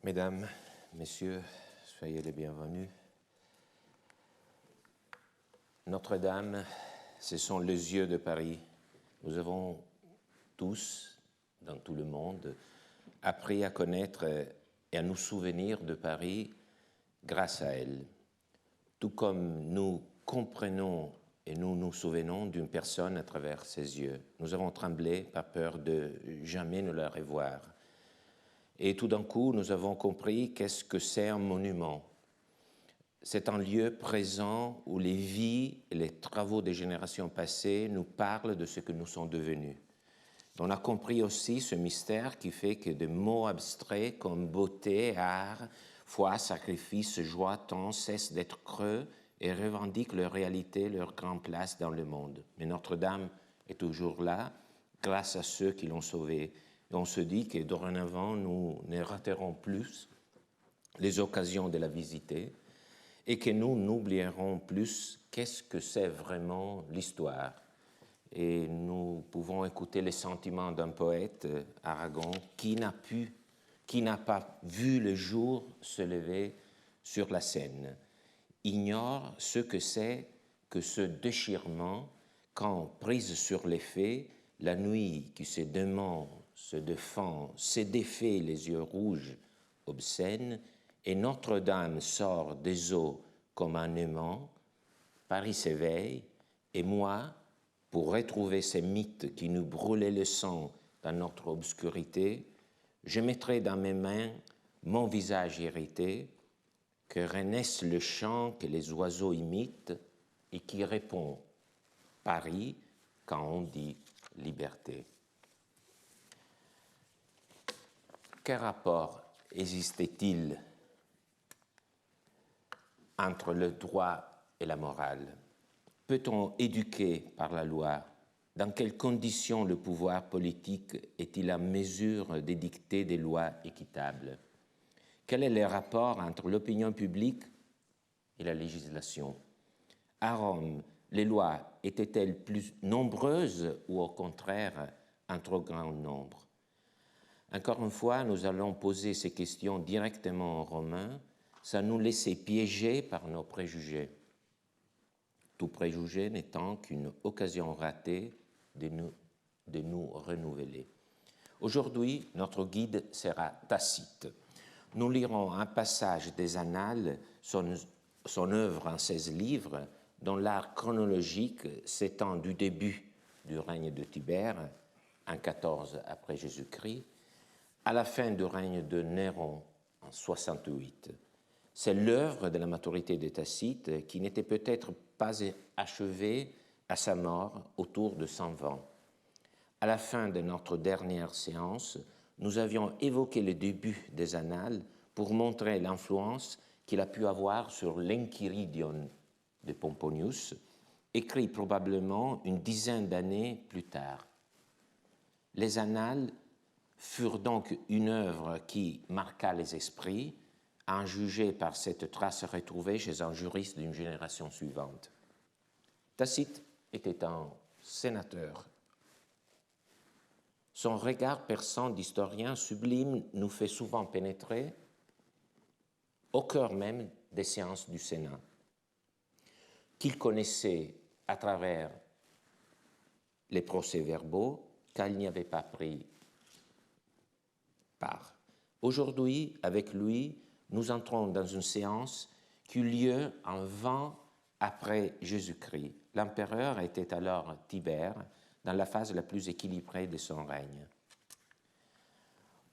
Mesdames, Messieurs, soyez les bienvenus. Notre-Dame, ce sont les yeux de Paris. Nous avons tous, dans tout le monde, appris à connaître et à nous souvenir de Paris grâce à elle. Tout comme nous comprenons et nous nous souvenons d'une personne à travers ses yeux. Nous avons tremblé par peur de jamais nous la revoir. Et tout d'un coup, nous avons compris qu'est-ce que c'est un monument. C'est un lieu présent où les vies et les travaux des générations passées nous parlent de ce que nous sommes devenus. On a compris aussi ce mystère qui fait que des mots abstraits comme beauté, art, foi, sacrifice, joie, temps cessent d'être creux et revendiquent leur réalité, leur grande place dans le monde. Mais Notre-Dame est toujours là, grâce à ceux qui l'ont sauvée. Et on se dit que dorénavant, nous ne raterons plus les occasions de la visiter et que nous n'oublierons plus qu'est-ce que c'est vraiment l'histoire. Et nous pouvons écouter les sentiments d'un poète, Aragon, qui n'a pas vu le jour se lever sur la scène, ignore ce que c'est que ce déchirement quand, prise sur les faits, la nuit qui se dément, se défend, se défait les yeux rouges, obscènes, et Notre-Dame sort des eaux comme un aimant, Paris s'éveille, et moi, pour retrouver ces mythes qui nous brûlaient le sang dans notre obscurité, je mettrai dans mes mains mon visage irrité, que renaisse le chant que les oiseaux imitent et qui répond « Paris » quand on dit « liberté ». Quel rapport existait-il entre le droit et la morale? Peut-on éduquer par la loi? Dans quelles conditions le pouvoir politique est-il en mesure d'édicter des lois équitables? Quel est le rapport entre l'opinion publique et la législation? À Rome, les lois étaient-elles plus nombreuses ou au contraire un trop grand nombre? Encore une fois, nous allons poser ces questions directement aux Romains sans nous laisser piéger par nos préjugés. Tout préjugé n'étant qu'une occasion ratée de nous renouveler. Aujourd'hui, notre guide sera Tacite. Nous lirons un passage des Annales, son œuvre en 16 livres, dont l'art chronologique s'étend du début du règne de Tibère, en 14 après Jésus-Christ, à la fin du règne de Néron, en 68. C'est l'œuvre de la maturité de Tacite qui n'était peut-être pas achevée à sa mort autour de 120. À la fin de notre dernière séance, nous avions évoqué le début des Annales pour montrer l'influence qu'il a pu avoir sur l'Enchiridion de Pomponius, écrit probablement une dizaine d'années plus tard. Les Annales furent donc une œuvre qui marqua les esprits, en jugé par cette trace retrouvée chez un juriste d'une génération suivante. Tacite était un sénateur. Son regard perçant d'historien sublime nous fait souvent pénétrer au cœur même des séances du Sénat, qu'il connaissait à travers les procès-verbaux, car il n'y avait pas pris part. Aujourd'hui, avec lui, nous entrons dans une séance qui eut lieu en 20 après Jésus-Christ. L'empereur était alors Tibère, dans la phase la plus équilibrée de son règne.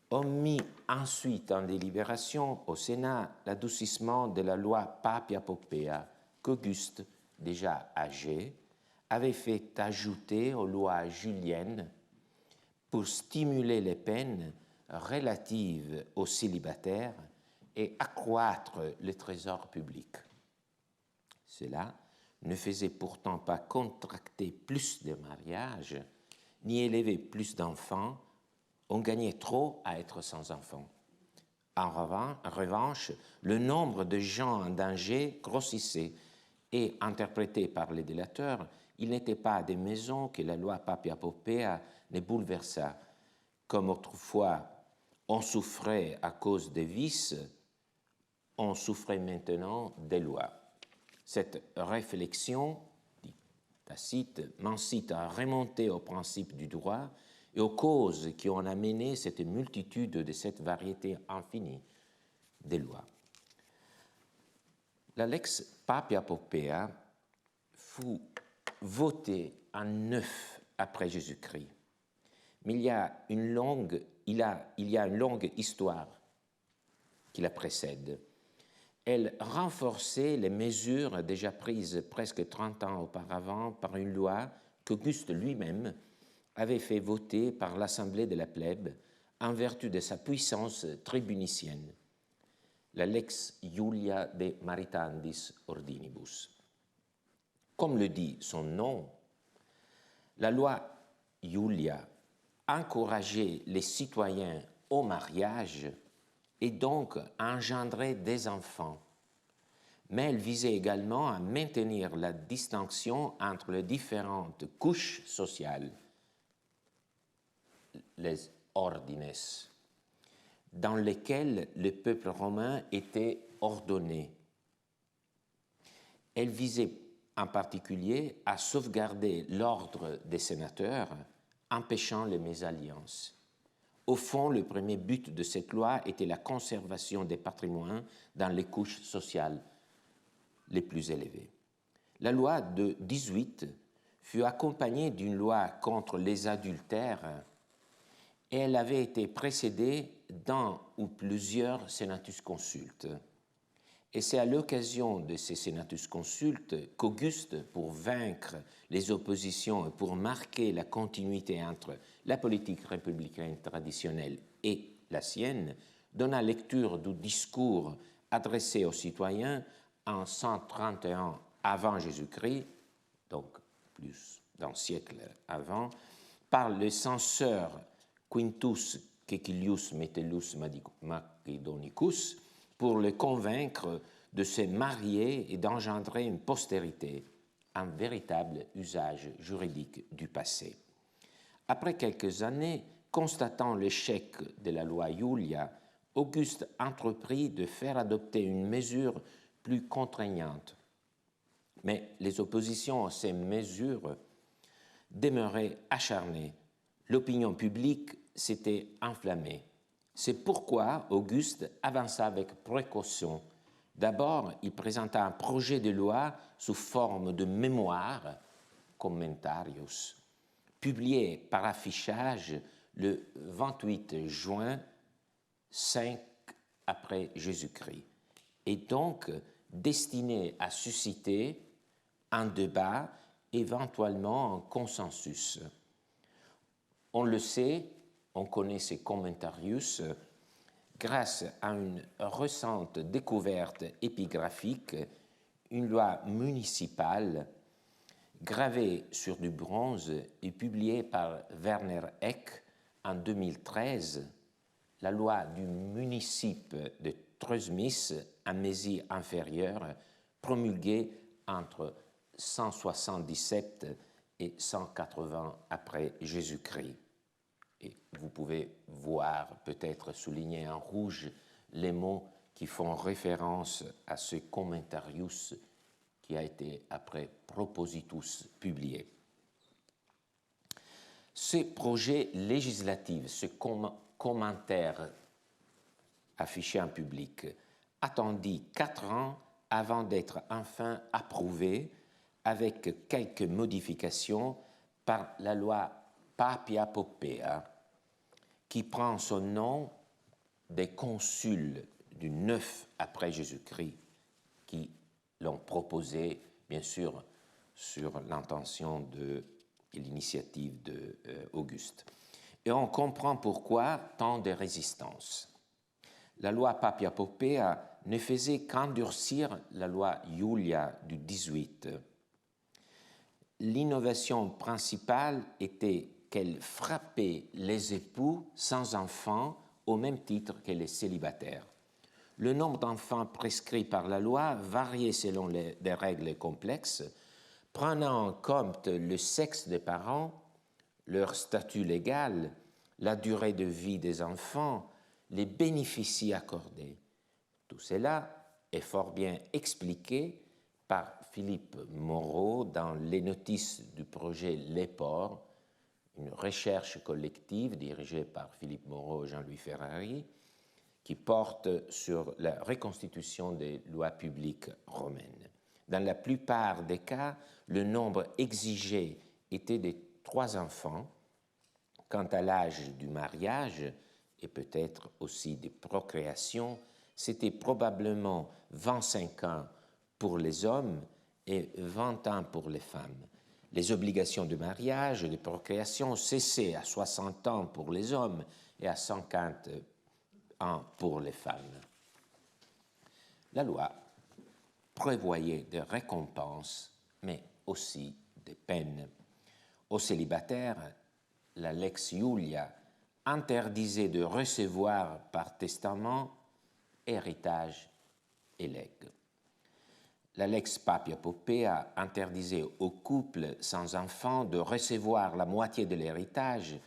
On mit ensuite en délibération au Sénat l'adoucissement de la loi Papia Poppaea qu'Auguste, déjà âgé, avait fait ajouter aux lois juliennes pour stimuler les peines relatives aux célibataires et accroître le trésor public. Cela ne faisait pourtant pas contracter plus de mariages, ni élever plus d'enfants. On gagnait trop à être sans enfants. En revanche, le nombre de gens en danger grossissait et, interprété par les délateurs, il n'était pas des maisons que la loi Papia Poppaea ne bouleversa, comme autrefois on souffrait à cause des vices, on souffrait maintenant des lois. Cette réflexion, dit Tacite, m'incite à remonter aux principes du droit et aux causes qui ont amené cette multitude de cette variété infinie des lois. La lex Papia Poppaea fut votée en 9 après Jésus-Christ. Mais il y a une longue histoire qui la précède. Elle renforçait les mesures déjà prises presque 30 ans auparavant par une loi qu'Auguste lui-même avait fait voter par l'Assemblée de la plèbe en vertu de sa puissance tribunicienne, la lex Iulia de Maritandis Ordinibus. Comme le dit son nom, la loi Iulia encourageait les citoyens au mariage et donc engendrait des enfants. Mais elle visait également à maintenir la distinction entre les différentes couches sociales, les ordines, dans lesquelles le peuple romain était ordonné. Elle visait en particulier à sauvegarder l'ordre des sénateurs, empêchant les mésalliances. Au fond, le premier but de cette loi était la conservation des patrimoines dans les couches sociales les plus élevées. La loi de 18 fut accompagnée d'une loi contre les adultères et elle avait été précédée d'un ou plusieurs senatus consultes. Et c'est à l'occasion de ces senatus consultes qu'Auguste, pour vaincre les oppositions et pour marquer la continuité entre la politique républicaine traditionnelle et la sienne, donna lecture du discours adressé aux citoyens en 131 avant Jésus-Christ, donc plus d'un siècle avant, par le censeur Quintus Caecilius Metellus Macedonicus, pour le convaincre de se marier et d'engendrer une postérité, un véritable usage juridique du passé. Après quelques années, constatant l'échec de la loi Iulia, Auguste entreprit de faire adopter une mesure plus contraignante. Mais les oppositions à ces mesures demeuraient acharnées. L'opinion publique s'était enflammée. C'est pourquoi Auguste avança avec précaution. D'abord, il présenta un projet de loi sous forme de mémoire, commentarius, publié par affichage le 28 juin 5 après Jésus-Christ, et donc destiné à susciter un débat, éventuellement un consensus. On le sait, on connaît ces commentarius grâce à une récente découverte épigraphique, une loi municipale gravée sur du bronze et publiée par Werner Eck en 2013, la loi du municipe de Treusmis, en Mésie inférieure, promulguée entre 177 et 180 après Jésus-Christ. Et vous pouvez voir, peut-être souligner en rouge, les mots qui font référence à ce commentarius qui a été après Propositus publié. Ce projet législatif, ce commentaire affiché en public, attendit 4 ans avant d'être enfin approuvé avec quelques modifications par la loi Papia Poppaea, qui prend son nom des consuls du 9 après Jésus-Christ qui l'ont proposé, bien sûr, sur l'intention et l'initiative d'Auguste. Et on comprend pourquoi tant de résistance. La loi Papia Poppaea ne faisait qu'endurcir la loi Iulia du 18. L'innovation principale était qu'elle frappait les époux sans enfants au même titre que les célibataires. Le nombre d'enfants prescrits par la loi variait selon des règles complexes, prenant en compte le sexe des parents, leur statut légal, la durée de vie des enfants les bénéfices accordés. Tout cela est fort bien expliqué par Philippe Moreau dans les notices du projet L'Éport, une recherche collective dirigée par Philippe Moreau et Jean-Louis Ferrari, qui porte sur la reconstitution des lois publiques romaines. Dans la plupart des cas, le nombre exigé était de 3 enfants. Quant à l'âge du mariage, et peut-être aussi des procréations, c'était probablement 25 ans pour les hommes et 20 ans pour les femmes. Les obligations de mariage et de procréation cessaient à 60 ans pour les hommes et à 50 ans pour les femmes. La loi prévoyait des récompenses, mais aussi des peines. Aux célibataires, la Lex Iulia interdisait de recevoir par testament héritage et legs. La Lex Papia Poppaea interdisait aux couples sans enfants de recevoir la moitié de l'héritage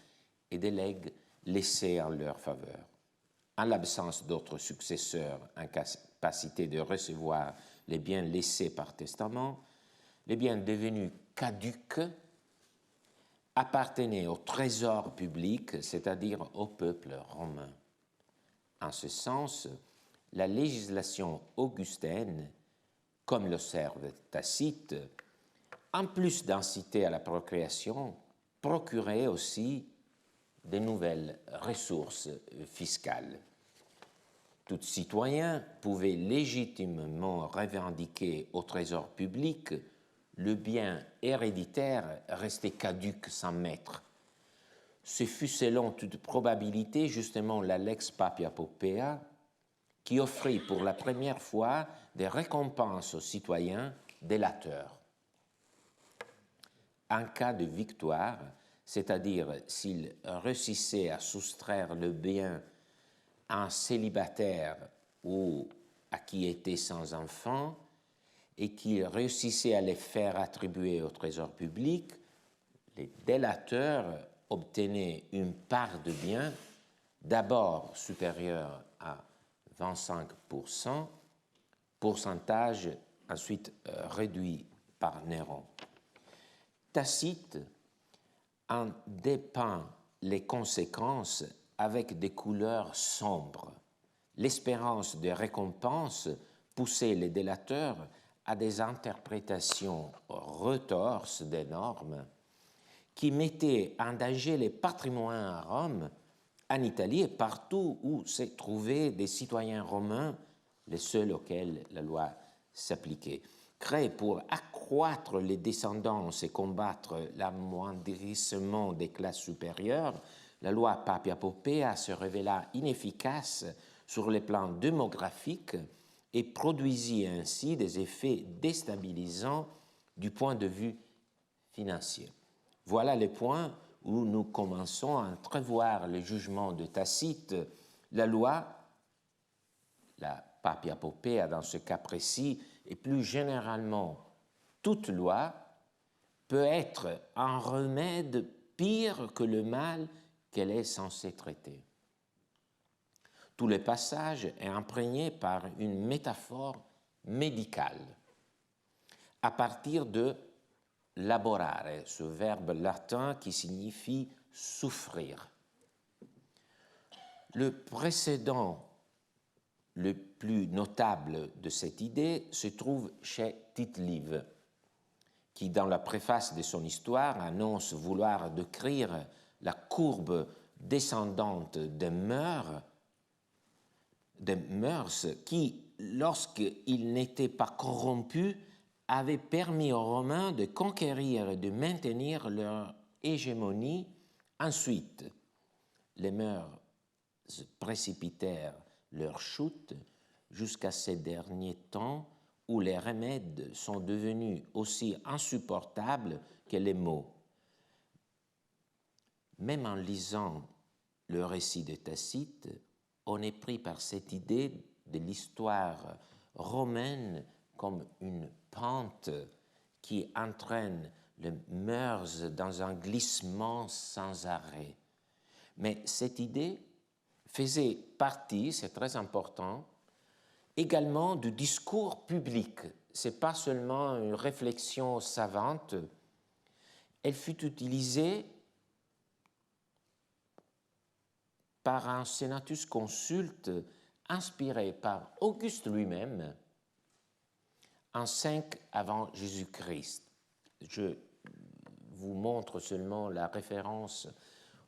et des legs laissés en leur faveur. En l'absence d'autres successeurs incapacité de recevoir les biens laissés par testament, les biens devenus caducs appartenaient au trésor public, c'est-à-dire au peuple romain. En ce sens, la législation augustaine, comme l'observe Tacite, en plus d'inciter à la procréation, procurait aussi de nouvelles ressources fiscales. Tout citoyen pouvait légitimement revendiquer au trésor public le bien héréditaire resté caduc sans maître. Ce fut selon toute probabilité justement la Lex Papia Poppaea qui offrit pour la première fois des récompenses aux citoyens délateurs. En cas de victoire, c'est-à-dire s'ils réussissaient à soustraire le bien à un célibataire ou à qui était sans enfant, et qu'ils réussissaient à les faire attribuer au trésor public, les délateurs obtenaient une part de biens d'abord supérieure à 25%, pourcentage ensuite réduit par Néron. Tacite en dépeint les conséquences avec des couleurs sombres. L'espérance de récompense poussait les délateurs à des interprétations retorses des normes qui mettaient en danger les patrimoines à Rome, en Italie et partout où se trouvaient des citoyens romains, les seuls auxquels la loi s'appliquait. Créée pour accroître les descendances et combattre l'amoindrissement des classes supérieures, la loi Papia Poppaea se révéla inefficace sur le plan démographique et produisit ainsi des effets déstabilisants du point de vue financier. Voilà les points où nous commençons à entrevoir le jugement de Tacite. La loi, la Papia Poppaea dans ce cas précis, et plus généralement toute loi, peut être un remède pire que le mal qu'elle est censée traiter. Tout le passage est imprégné par une métaphore médicale à partir de laborare, ce verbe latin qui signifie souffrir. Le précédent le plus notable de cette idée se trouve chez Tite-Live, qui, dans la préface de son histoire, annonce vouloir décrire la courbe descendante des mœurs qui, lorsqu'ils n'étaient pas corrompus, avaient permis aux Romains de conquérir et de maintenir leur hégémonie. Ensuite, les mœurs précipitèrent leur chute jusqu'à ces derniers temps où les remèdes sont devenus aussi insupportables que les maux. Même en lisant le récit de Tacite, on est pris par cette idée de l'histoire romaine comme une pente qui entraîne les mœurs dans un glissement sans arrêt. Mais cette idée faisait partie, c'est très important, également du discours public. Ce n'est pas seulement une réflexion savante, elle fut utilisée par un senatus consulte inspiré par Auguste lui-même en 5 avant Jésus-Christ. Je vous montre seulement la référence,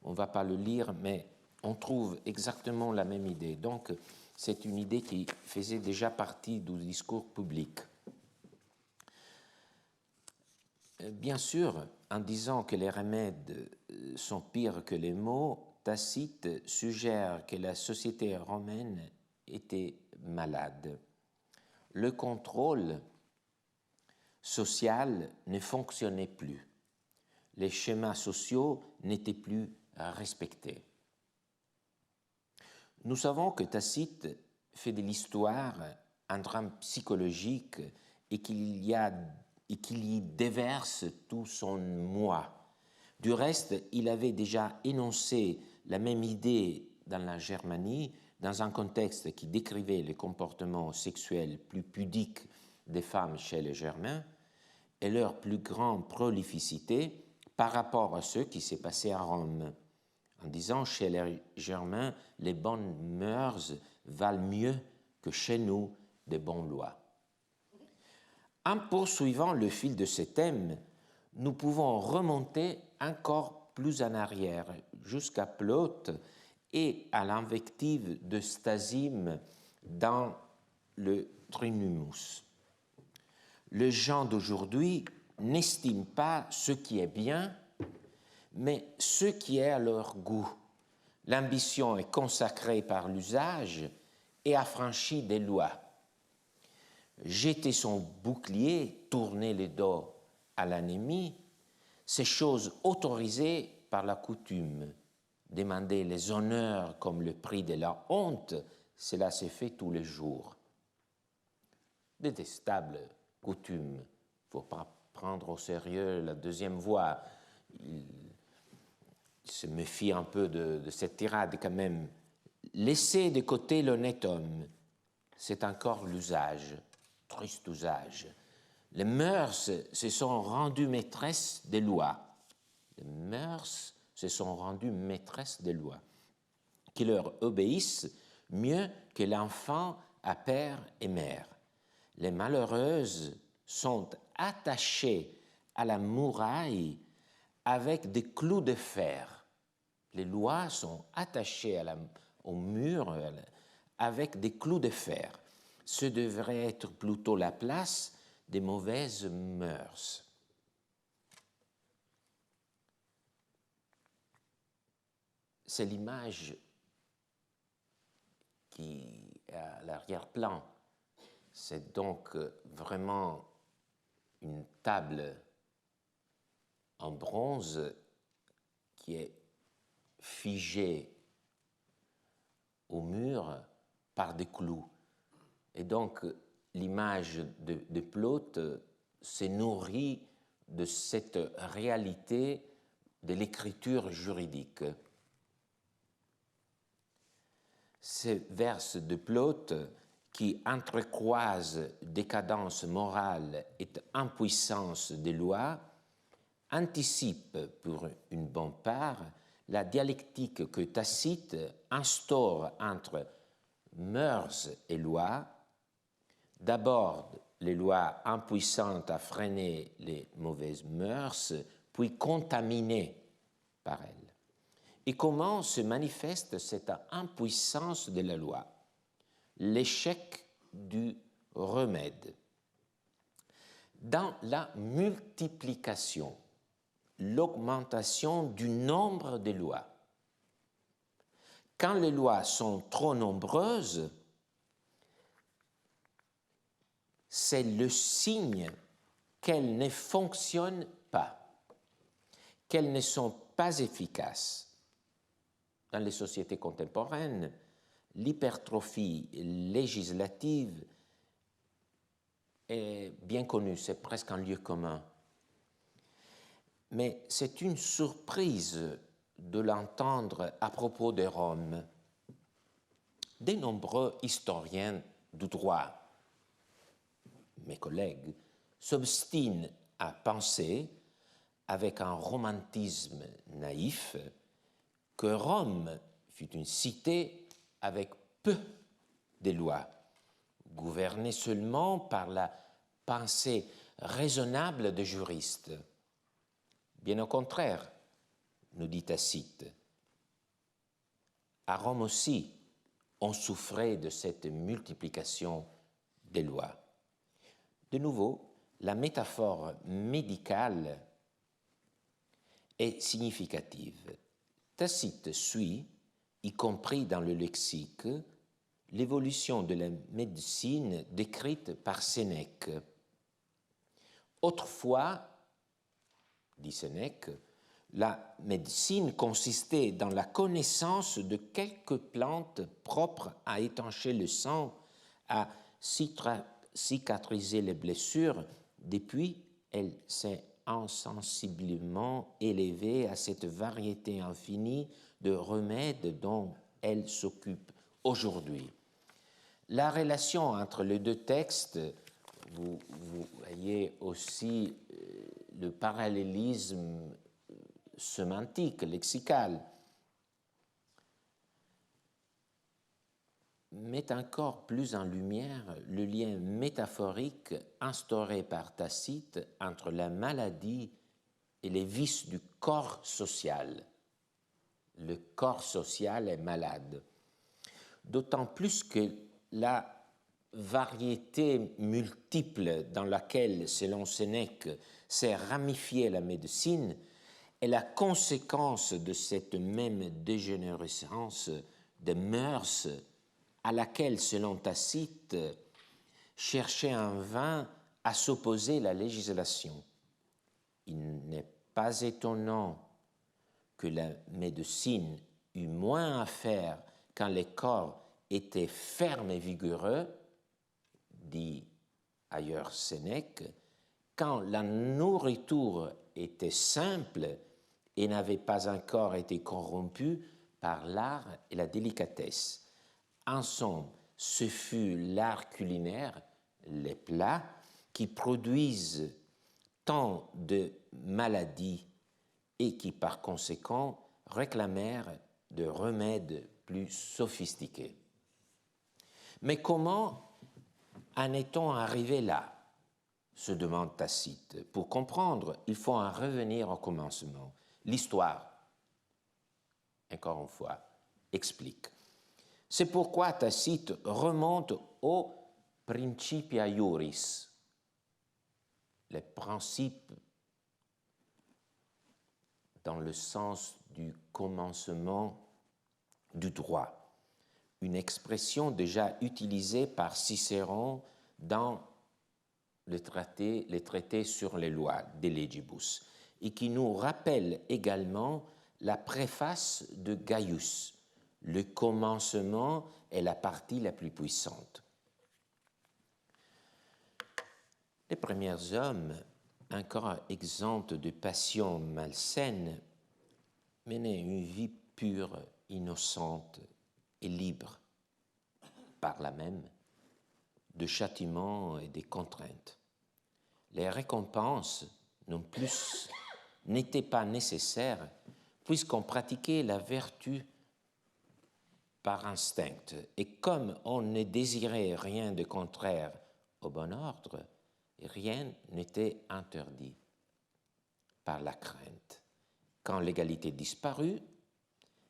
on ne va pas le lire, mais on trouve exactement la même idée. Donc, c'est une idée qui faisait déjà partie du discours public. Bien sûr, en disant que les remèdes sont pires que les maux, Tacite suggère que la société romaine était malade. Le contrôle social ne fonctionnait plus. Les schémas sociaux n'étaient plus respectés. Nous savons que Tacite fait de l'histoire un drame psychologique et qu'il y déverse tout son moi. Du reste, il avait déjà énoncé la même idée dans la Germanie, dans un contexte qui décrivait les comportements sexuels plus pudiques des femmes chez les Germains et leur plus grande prolificité par rapport à ce qui s'est passé à Rome, en disant chez les Germains, les bonnes mœurs valent mieux que chez nous des bonnes lois. En poursuivant le fil de ces thèmes, nous pouvons remonter encore plus en arrière, jusqu'à Plaute et à l'invective de Stasime dans le Trinumus. Les gens d'aujourd'hui n'estiment pas ce qui est bien, mais ce qui est à leur goût. L'ambition est consacrée par l'usage et affranchie des lois. Jeter son bouclier, tourner le dos à l'ennemi, c'est chose autorisée par la coutume. Demander les honneurs comme le prix de la honte, cela se fait tous les jours. Détestable coutume. Il ne faut pas prendre au sérieux la deuxième voie. Il se méfie un peu de cette tirade quand même. Laisser de côté l'honnête homme, c'est encore l'usage, triste usage. Les mœurs se sont rendues maîtresses des lois. Les mœurs se sont rendues maîtresses des lois, qui leur obéissent mieux que l'enfant à père et mère. Les malheureuses sont attachées à la muraille avec des clous de fer. Les lois sont attachées au mur avec des clous de fer. Ce devrait être plutôt la place des mauvaises mœurs. C'est l'image qui est à l'arrière-plan. C'est donc vraiment une table en bronze qui est figée au mur par des clous. Et donc, l'image de Plaute s'est nourrie de cette réalité de l'écriture juridique. Ces vers de Plaute qui entrecroisent décadence morale et impuissance des lois anticipent pour une bonne part la dialectique que Tacite instaure entre mœurs et lois, d'abord les lois impuissantes à freiner les mauvaises mœurs, puis contaminées par elles. Et comment se manifeste cette impuissance de la loi? L'échec du remède. Dans la multiplication, l'augmentation du nombre de lois. Quand les lois sont trop nombreuses, c'est le signe qu'elles ne fonctionnent pas, qu'elles ne sont pas efficaces. Dans les sociétés contemporaines, l'hypertrophie législative est bien connue, c'est presque un lieu commun. Mais c'est une surprise de l'entendre à propos de Rome. de nombreux historiens du droit, mes collègues, s'obstinent à penser, avec un romantisme naïf, que Rome fut une cité avec peu de lois, gouvernée seulement par la pensée raisonnable des juristes. Bien au contraire, nous dit Tacite, à Rome aussi, on souffrait de cette multiplication des lois. De nouveau, la métaphore médicale est significative. Tacite suit, y compris dans le lexique, l'évolution de la médecine décrite par Sénèque. Autrefois, dit Sénèque, la médecine consistait dans la connaissance de quelques plantes propres à étancher le sang, à cicatriser les blessures. Depuis, elle s'est insensiblement élevée à cette variété infinie de remèdes dont elle s'occupe aujourd'hui. La relation entre les deux textes, vous voyez aussi le parallélisme sémantique, lexical, met encore plus en lumière le lien métaphorique instauré par Tacite entre la maladie et les vices du corps social. Le corps social est malade. D'autant plus que la variété multiple dans laquelle, selon Sénèque, s'est ramifiée la médecine est la conséquence de cette même dégénérescence des mœurs à laquelle, selon Tacite, cherchait en vain à s'opposer la législation. Il n'est pas étonnant que la médecine eût moins à faire quand les corps étaient fermes et vigoureux, dit ailleurs Sénèque, quand la nourriture était simple et n'avait pas encore été corrompue par l'art et la délicatesse. En somme, ce fut l'art culinaire, les plats, qui produisent tant de maladies et qui, par conséquent, réclamèrent de remèdes plus sophistiqués. Mais comment en est-on arrivé là, se demande Tacite. Pour comprendre, il faut en revenir au commencement. L'histoire, encore une fois, explique. C'est pourquoi Tacite remonte au Principia Iuris, les principes dans le sens du commencement du droit, une expression déjà utilisée par Cicéron dans les traités sur les lois, De Legibus, et qui nous rappelle également la préface de Gaius. Le commencement est la partie la plus puissante. Les premiers hommes, encore exempts de passions malsaines, menaient une vie pure, innocente et libre, par là même de châtiments et des contraintes. Les récompenses non plus n'étaient pas nécessaires puisqu'on pratiquait la vertu par instinct. Et comme on ne désirait rien de contraire au bon ordre, rien n'était interdit par la crainte. Quand l'égalité disparut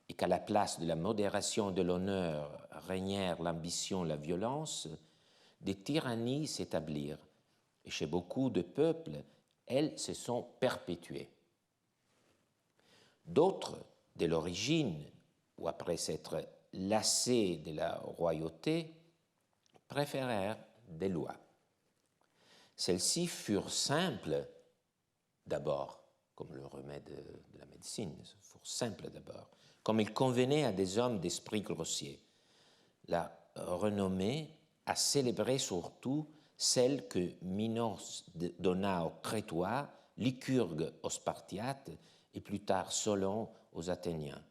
et qu'à la place de la modération de l'honneur régnèrent l'ambition, la violence, des tyrannies s'établirent. Et chez beaucoup de peuples, elles se sont perpétuées. D'autres, dès l'origine, ou après s'être lassés de la royauté, préférèrent des lois. Celles-ci furent simples d'abord, comme le remède de la médecine, furent simples d'abord, comme il convenait à des hommes d'esprit grossier. La renommée a célébré surtout celle que Minos donna aux Crétois, Lycurgue aux Spartiates et plus tard Solon aux Athéniens.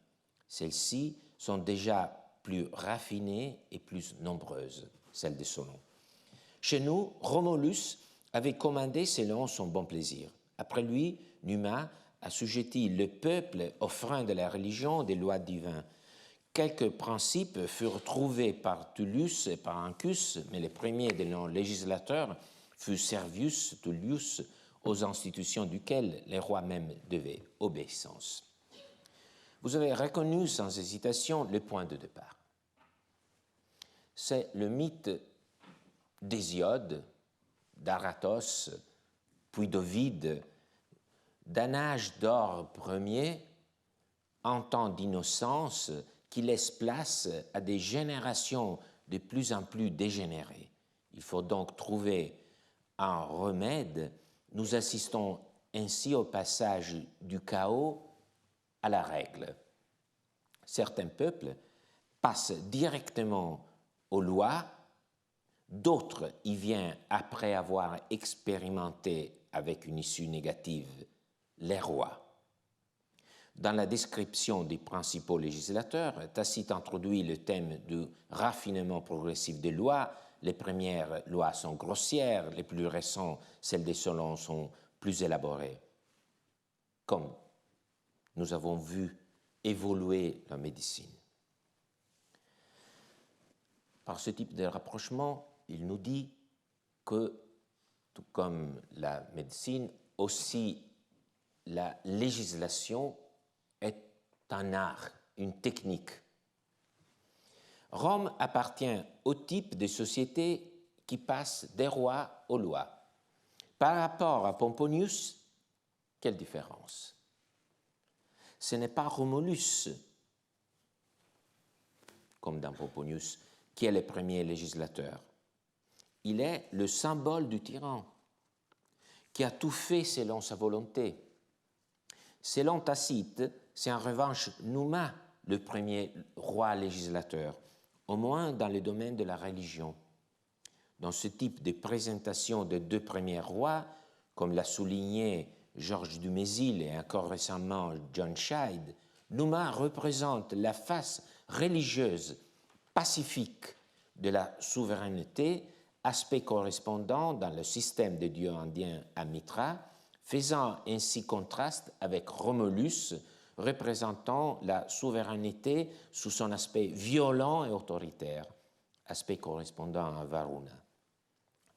Celles-ci sont déjà plus raffinée et plus nombreuse, celle de Solon. Chez nous, Romulus avait commandé selon son bon plaisir. Après lui, Numa assujettit le peuple aux freins de la religion des lois divines. Quelques principes furent trouvés par Tullius et par Ancus, mais le premier des noms législateurs fut Servius Tullius, aux institutions duquel les rois même devaient obéissance. Vous avez reconnu sans hésitation le point de départ. C'est le mythe d'Hésiode, d'Aratos, puis d'Ovide, d'un âge d'or premier, en temps d'innocence, qui laisse place à des générations de plus en plus dégénérées. Il faut donc trouver un remède. Nous assistons ainsi au passage du chaos à la règle. Certains peuples passent directement aux lois, d'autres y viennent après avoir expérimenté avec une issue négative les rois. Dans la description des principaux législateurs, Tacite introduit le thème du raffinement progressif des lois. Les premières lois sont grossières, les plus récentes, celles des Solon, sont plus élaborées. Comme nous avons vu évoluer la médecine. Par ce type de rapprochement, il nous dit que, tout comme la médecine, aussi la législation est un art, une technique. Rome appartient au type de société qui passe des rois aux lois. Par rapport à Pomponius, quelle différence? Ce n'est pas Romulus, comme dans Pomponius, qui est le premier législateur. Il est le symbole du tyran, qui a tout fait selon sa volonté. Selon Tacite, c'est en revanche Numa le premier roi législateur, au moins dans le domaine de la religion. Dans ce type de présentation des deux premiers rois, comme l'a souligné Georges Dumézil et encore récemment John Scheid, Numa représente la face religieuse pacifique de la souveraineté, aspect correspondant dans le système des dieux indiens à Mitra, faisant ainsi contraste avec Romulus, représentant la souveraineté sous son aspect violent et autoritaire, aspect correspondant à Varuna.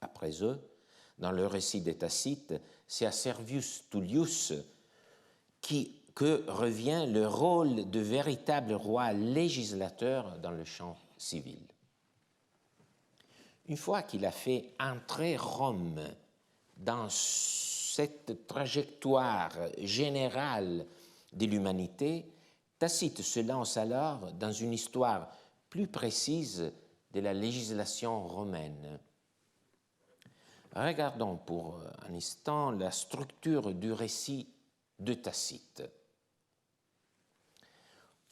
Après eux, dans le récit de Tacite, c'est à Servius Tullius que revient le rôle de véritable roi législateur dans le champ civil. Une fois qu'il a fait entrer Rome dans cette trajectoire générale de l'humanité, Tacite se lance alors dans une histoire plus précise de la législation romaine. Regardons pour un instant la structure du récit de Tacite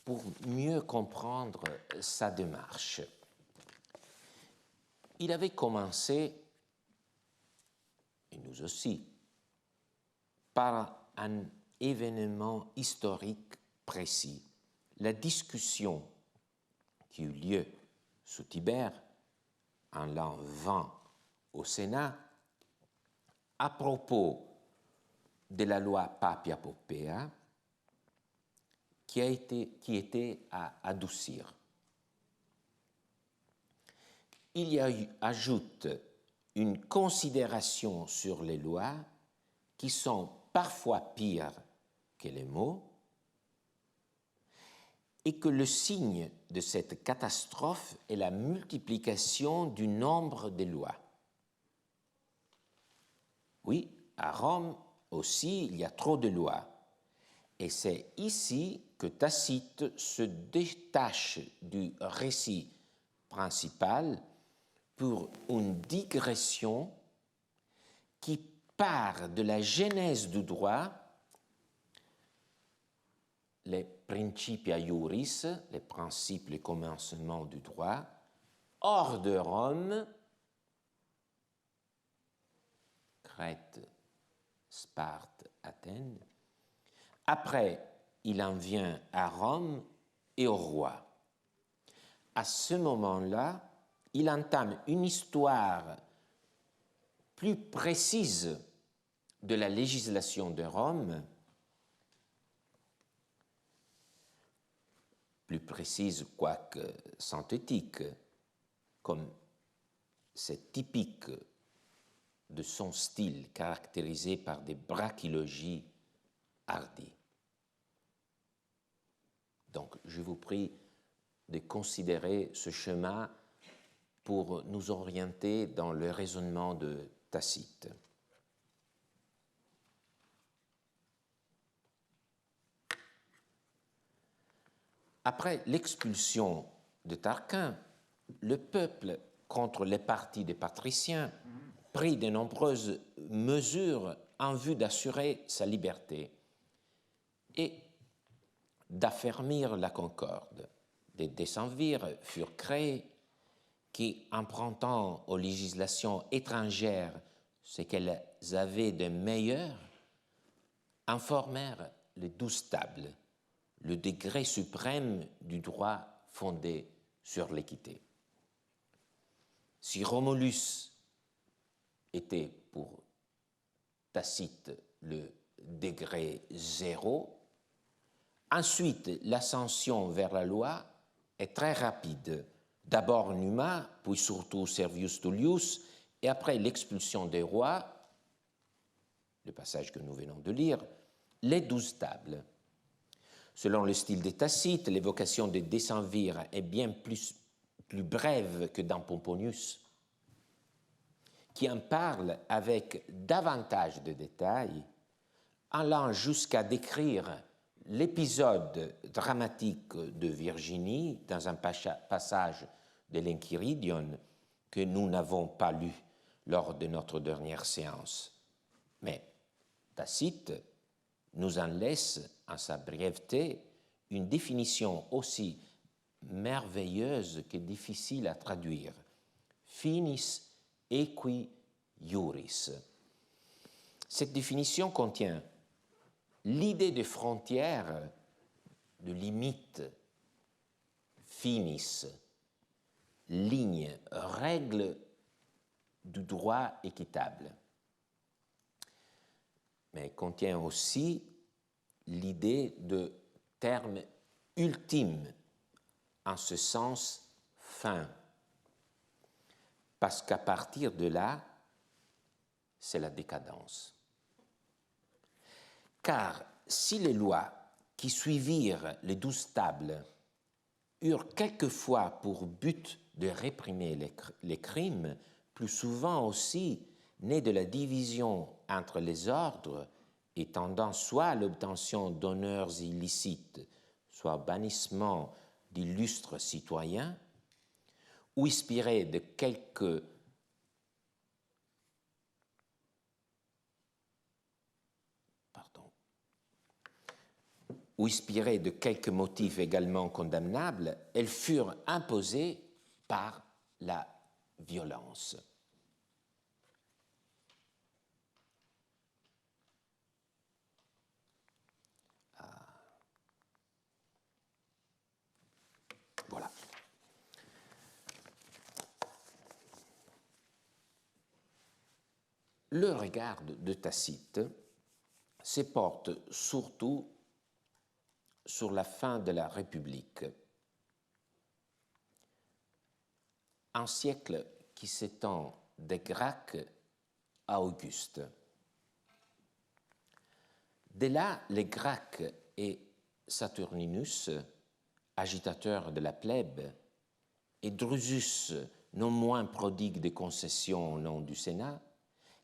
pour mieux comprendre sa démarche. Il avait commencé, et nous aussi, par un événement historique précis, la discussion qui eut lieu sous Tibère en l'an 20 au Sénat à propos de la loi Papia Poppaea qui était à adoucir. Il y ajoute une considération sur les lois qui sont parfois pires que les mots et que le signe de cette catastrophe est la multiplication du nombre des lois. Oui, à Rome aussi, il y a trop de lois. Et c'est ici que Tacite se détache du récit principal pour une digression qui part de la genèse du droit, les principia iuris, les principes, les commencements du droit, hors de Rome, Crète, Sparte, Athènes. Après, il en vient à Rome et au roi. à ce moment-là, il entame une histoire plus précise de la législation de Rome, plus précise quoique synthétique, comme c'est typique de son style caractérisé par des brachylogies hardies. Donc, je vous prie de considérer ce schéma pour nous orienter dans le raisonnement de Tacite. Après l'expulsion de Tarquin, le peuple, contre les partis des patriciens, prit de nombreuses mesures en vue d'assurer sa liberté et d'affermir la concorde. Des décemvirs furent créés qui, empruntant aux législations étrangères ce qu'elles avaient de meilleur, informèrent les 12 tables, le degré suprême du droit fondé sur l'équité. Si Romulus était pour Tacite le degré 0, ensuite l'ascension vers la loi est très rapide. D'abord Numa, puis surtout Servius Tullius, et après l'expulsion des rois, le passage que nous venons de lire, les 12 tables. Selon le style de Tacite, l'évocation de décemvirs est bien plus brève que dans Pomponius, qui en parle avec davantage de détails, allant jusqu'à décrire l'épisode dramatique de Virginie dans un passage de l'Enchiridion que nous n'avons pas lu lors de notre dernière séance. Mais Tacite nous en laisse, en sa brièveté, une définition aussi merveilleuse que difficile à traduire. Finis equi iuris. Cette définition contient l'idée de frontière, de limite, finis, ligne, règle du droit équitable, mais contient aussi l'idée de terme ultime, en ce sens fin, parce qu'à partir de là, c'est la décadence. Car si les lois qui suivirent les 12 tables eurent quelquefois pour but de réprimer les crimes, plus souvent aussi nés de la division entre les ordres et tendant soit à l'obtention d'honneurs illicites, soit au bannissement d'illustres citoyens, ou inspirés de quelques motifs également condamnables, elles furent imposées par la violence. Voilà. Le regard de Tacite se porte surtout sur la fin de la République, un siècle qui s'étend des Gracques à Auguste. Dès là, les Gracques et Saturninus, agitateurs de la plèbe, et Drusus, non moins prodigue de concessions au nom du Sénat,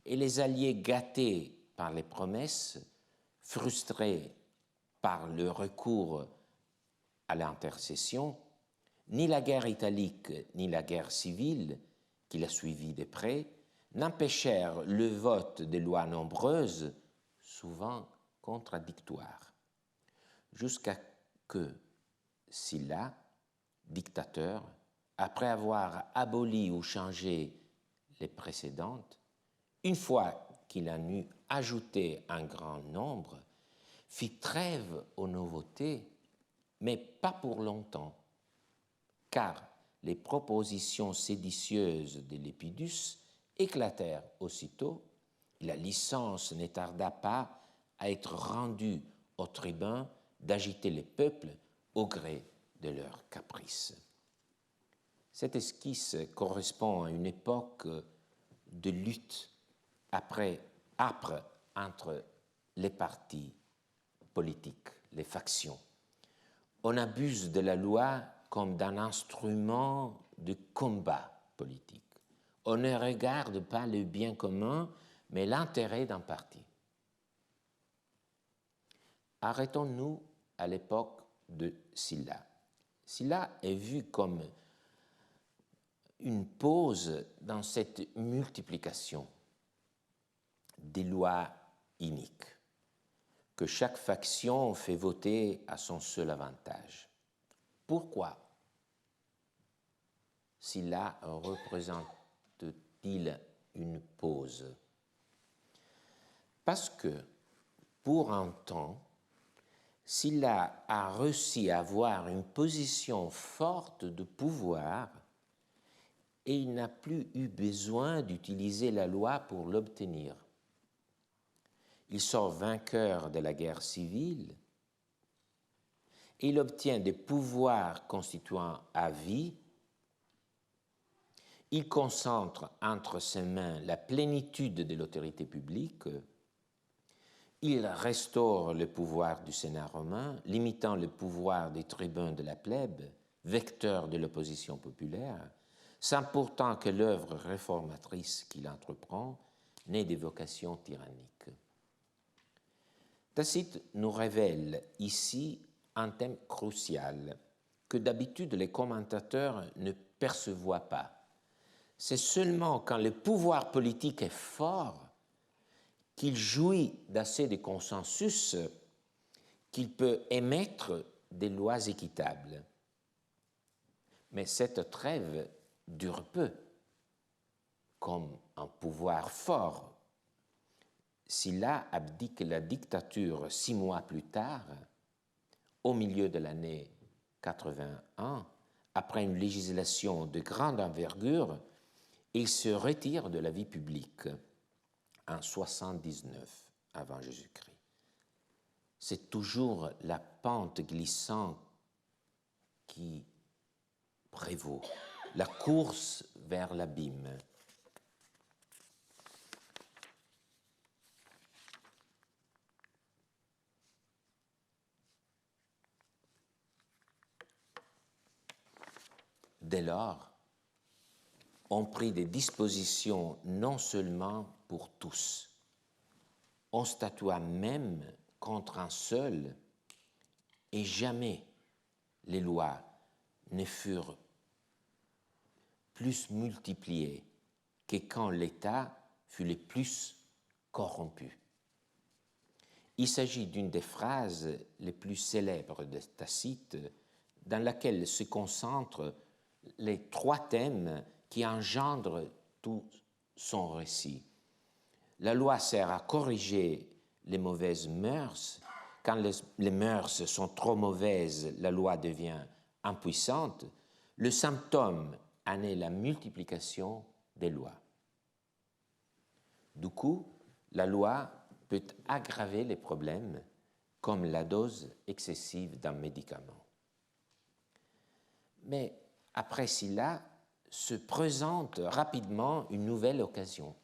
et les alliés gâtés par les promesses, frustrés par le recours à l'intercession, ni la guerre italique ni la guerre civile, qui l'a suivie de près, n'empêchèrent le vote de lois nombreuses, souvent contradictoires, jusqu'à que Sylla, dictateur, après avoir aboli ou changé les précédentes, une fois qu'il en eut ajouté un grand nombre, fit trêve aux nouveautés, mais pas pour longtemps, car les propositions séditieuses de Lepidus éclatèrent aussitôt, et la licence ne tarda pas à être rendue aux tribuns d'agiter les peuples au gré de leurs caprices. Cette esquisse correspond à une époque de lutte âpre entre les partis politiques, les factions. On abuse de la loi comme d'un instrument de combat politique. On ne regarde pas le bien commun, mais l'intérêt d'un parti. Arrêtons-nous à l'époque de Sylla. Sylla est vu comme une pause dans cette multiplication des lois iniques que chaque faction fait voter à son seul avantage. Pourquoi Sylla représente-t-il une pause? Parce que, pour un temps, Sylla a réussi à avoir une position forte de pouvoir et il n'a plus eu besoin d'utiliser la loi pour l'obtenir. Il sort vainqueur de la guerre civile et il obtient des pouvoirs constituant à vie. Il concentre entre ses mains la plénitude de l'autorité publique. Il restaure le pouvoir du Sénat romain, limitant le pouvoir des tribuns de la plèbe, vecteur de l'opposition populaire, sans pourtant que l'œuvre réformatrice qu'il entreprend n'ait des vocations tyranniques. Tacite nous révèle ici un thème crucial que d'habitude les commentateurs ne percevoient pas. C'est seulement quand le pouvoir politique est fort qu'il jouit d'assez de consensus qu'il peut émettre des lois équitables. Mais cette trêve dure peu, comme un pouvoir fort. Sylla abdique la dictature 6 mois plus tard, au milieu de l'année 81, après une législation de grande envergure, il se retire de la vie publique en 79 avant Jésus-Christ. C'est toujours la pente glissante qui prévaut, la course vers l'abîme. Dès lors, on prit des dispositions non seulement pour tous, on statua même contre un seul, et jamais les lois ne furent plus multipliées que quand l'État fut le plus corrompu. Il s'agit d'une des phrases les plus célèbres de Tacite, dans laquelle se concentrent les 3 thèmes qui engendrent tout son récit. La loi sert à corriger les mauvaises mœurs. Quand les mœurs sont trop mauvaises, la loi devient impuissante. Le symptôme en est la multiplication des lois. Du coup, la loi peut aggraver les problèmes comme la dose excessive d'un médicament. Mais après Sylla, se présente rapidement une nouvelle occasion.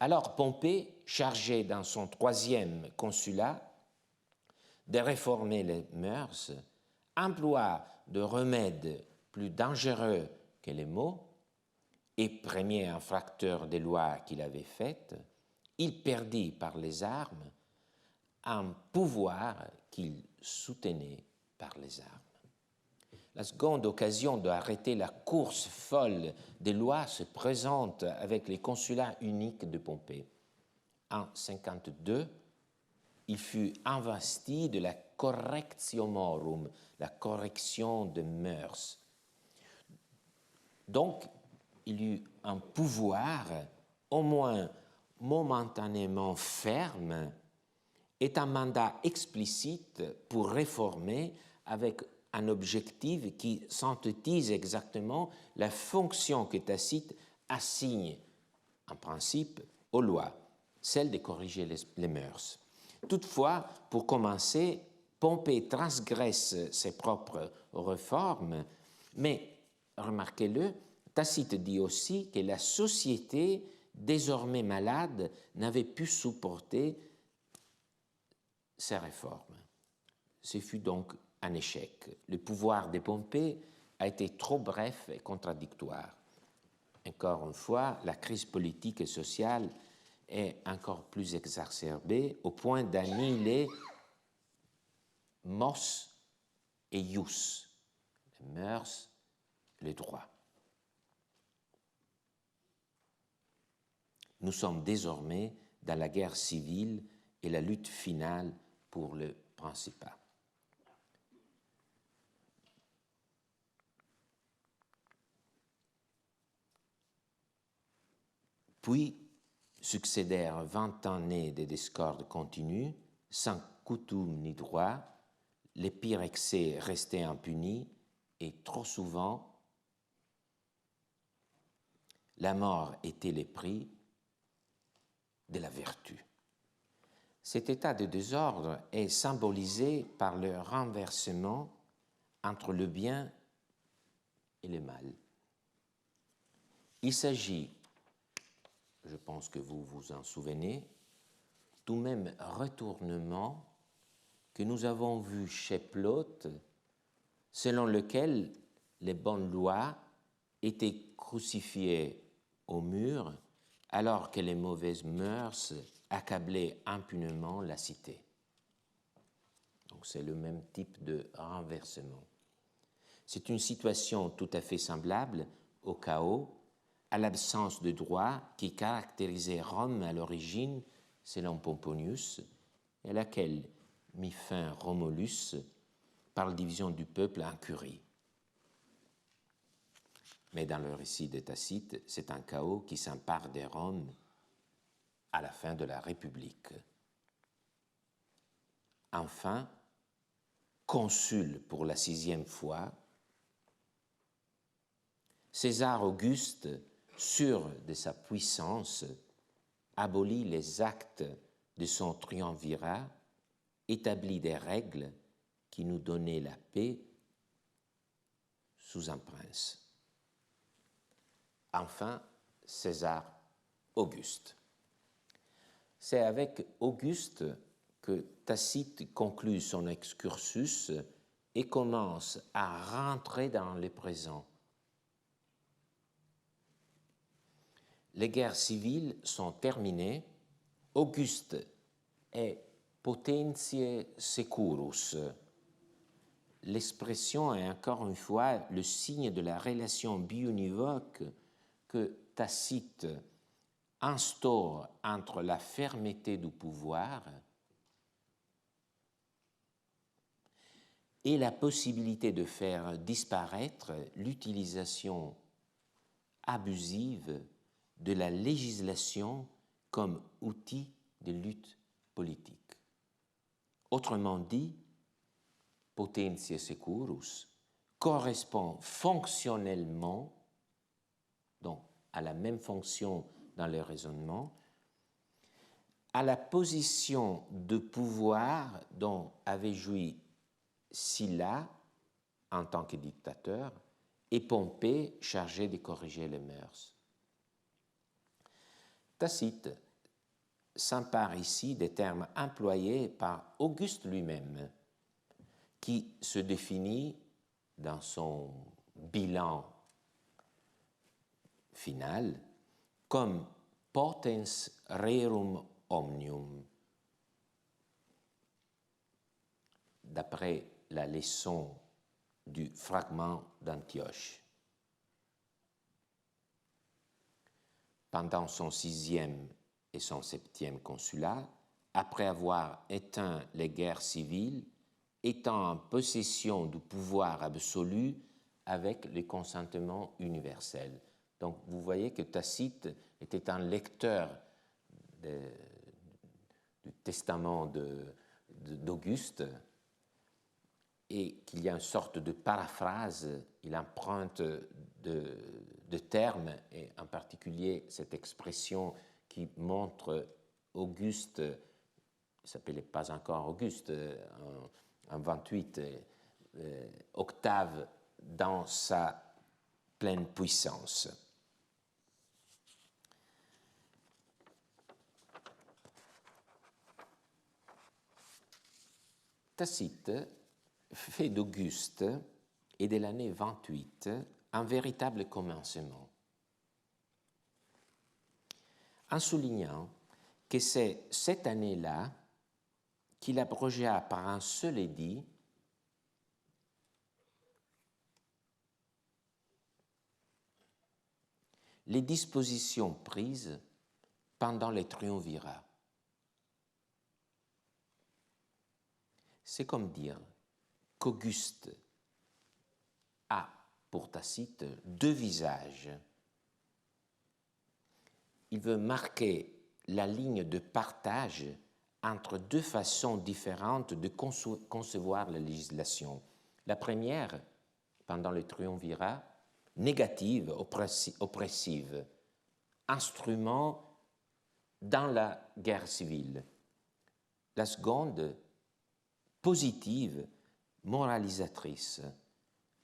Alors Pompée, chargé dans son 3e consulat de réformer les mœurs, emploie de remèdes plus dangereux que les maux, et premier infracteur des lois qu'il avait faites, il perdit par les armes un pouvoir qu'il soutenait par les armes. La seconde occasion d'arrêter la course folle des lois se présente avec les consulats uniques de Pompée. En 52, il fut investi de la correctiomorum, la correction des mœurs. Donc, il eut un pouvoir au moins momentanément ferme et un mandat explicite pour réformer avec un objectif qui synthétise exactement la fonction que Tacite assigne, en principe, aux lois, celle de corriger les mœurs. Toutefois, pour commencer, Pompée transgresse ses propres réformes, mais, remarquez-le, Tacite dit aussi que la société, désormais malade, n'avait pu supporter ces réformes. Ce fut donc un échec. Le pouvoir de Pompée a été trop bref et contradictoire. Encore une fois, la crise politique et sociale est encore plus exacerbée au point d'annihiler mos et ius, les mœurs, les droits. Nous sommes désormais dans la guerre civile et la lutte finale pour le principat. Puis succédèrent 20 années de discorde continue, sans coutume ni droit, les pires excès restaient impunis et trop souvent, la mort était le prix de la vertu. Cet état de désordre est symbolisé par le renversement entre le bien et le mal. Il s'agit, je pense que vous vous en souvenez, du même retournement que nous avons vu chez Plaute, selon lequel les bonnes lois étaient crucifiées au mur alors que les mauvaises mœurs accablaient impunément la cité. Donc c'est le même type de renversement. C'est une situation tout à fait semblable au chaos, à l'absence de droit qui caractérisait Rome à l'origine, selon Pomponius, et à laquelle mit fin Romulus par la division du peuple en curie. Mais dans le récit de Tacite, c'est un chaos qui s'empare de Rome à la fin de la République. Enfin, consul pour la 6e fois, César Auguste, sûr de sa puissance, abolit les actes de son triumvirat, établit des règles qui nous donnaient la paix sous un prince. Enfin, César Auguste. C'est avec Auguste que Tacite conclut son excursus et commence à rentrer dans le présent. Les guerres civiles sont terminées. Auguste est potentiae securus. L'expression est encore une fois le signe de la relation biunivoque que Tacite instaure entre la fermeté du pouvoir et la possibilité de faire disparaître l'utilisation abusive de la législation comme outil de lutte politique. Autrement dit, potentiae securus correspond fonctionnellement, donc à la même fonction dans le raisonnement, à la position de pouvoir dont avait joui Sylla en tant que dictateur et Pompée chargé de corriger les mœurs. Tacite s'empare ici des termes employés par Auguste lui-même, qui se définit dans son bilan final comme potens rerum omnium. D'après la leçon du fragment d'Antioche. Pendant son 6e et son 7e consulat, après avoir éteint les guerres civiles, étant en possession du pouvoir absolu avec le consentement universel. Donc vous voyez que Tacite était un lecteur du testament d'Auguste et qu'il y a une sorte de paraphrase, il emprunte de termes, et en particulier cette expression qui montre Auguste, il ne s'appelait pas encore Auguste, en 28, Octave dans sa pleine puissance. Tacite fait d'Auguste et de l'année 28 un véritable commencement, en soulignant que c'est cette année-là qu'il abrogea par un seul édit les dispositions prises pendant les triumvirats. C'est comme dire qu'Auguste a, pour Tacite, deux visages. Il veut marquer la ligne de partage entre deux façons différentes de concevoir la législation. La première, pendant le triumvirat, négative, oppressive, instrument dans la guerre civile. La seconde, positive, moralisatrice.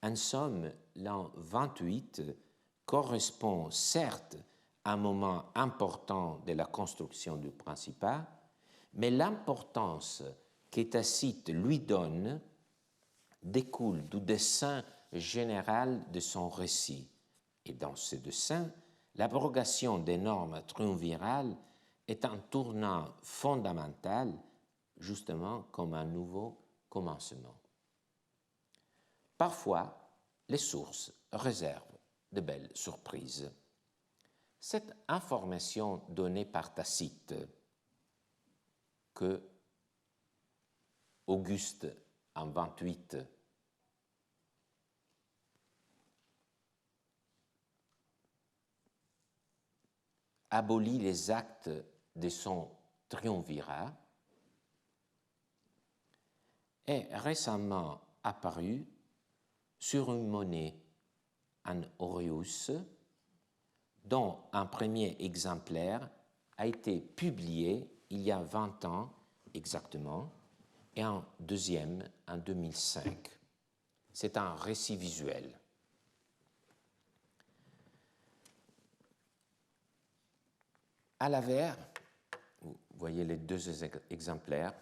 En somme, l'an 28 correspond certes à un moment important de la construction du Principat, mais l'importance que Tacite lui donne découle du dessein général de son récit. Et dans ce dessein, l'abrogation des normes triumvirales est un tournant fondamental, justement comme un nouveau commencement. Parfois, les sources réservent de belles surprises. Cette information donnée par Tacite que Auguste, en 28, abolit les actes de son triumvirat, est récemment apparue sur une monnaie en aureus dont un premier exemplaire a été publié il y a 20 ans exactement et un deuxième en 2005. C'est un récit visuel. À l'avers, vous voyez les deux exemplaires